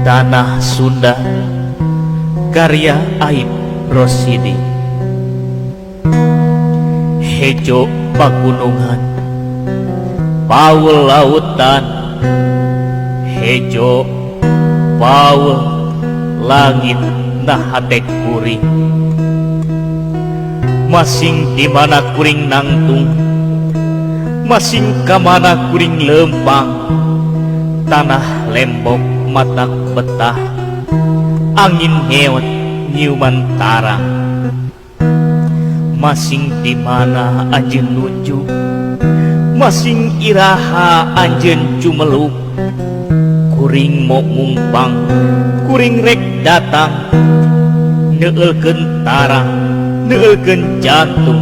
Tanah Sunda karya Aib Rosidi. Hejo pagunungan, Paul lautan, hejo Paul langit nahatek kuring. Masing di mana kuring nangtung, masing kamana kuring lempang. Tanah lembok matak betah, angin heot nyiuman tarang. Masing di mana anjeun nuju, masing iraha anjeun cumeluk. Kuring mau mumpang, kuring rek datang, neueulkeun tarang, neueulkeun jantung.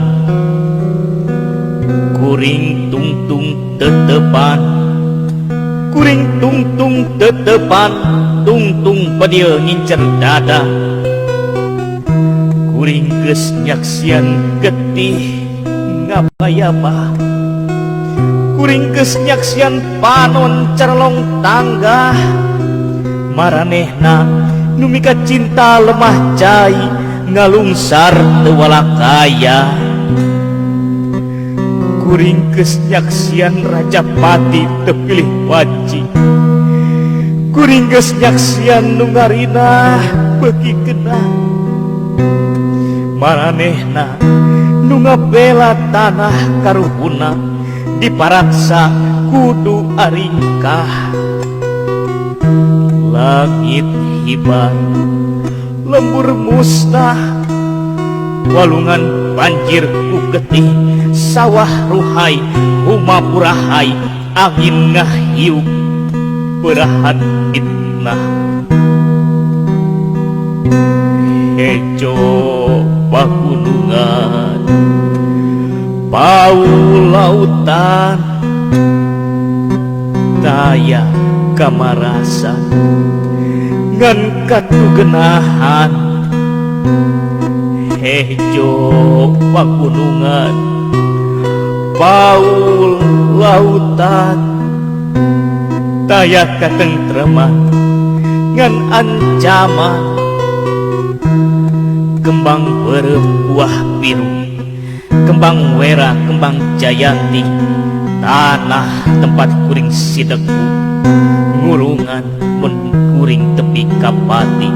Kuring tungtung tetepan, kuring tungtung tetepan, tungtung padieu ngincer dada. Kuring geus nyaksian getih ngapayapah, kuring geus nyaksian panon cerlong tangga. Maranehna nu mika cinta lemah cai, ngalungsar teu walakaya. Kuring geus nyaksian Rajapati teu pilih waci, kuring geus nyaksian nu ngarinah beuki keunah. Maranehna nu ngabela tanah karuhuna, diparaksa kudu aringkah. Langit hibar, lembur musnah, walungan banjir ku getih, sawah ruhai, rumah purahai, angin ngahiuk, berahan fitnah. Hejo pagunungan, Paul lautan, daya kamarasan, ngan katugenahan. Hejo pagunungan, Paul lautan, daya katentreman, ngan ancaman. Kembang beureum buah biru, kembang wera, kembang jayanti, tanah tempat kuring sideku, ngurungan mun kuring tepi kapati.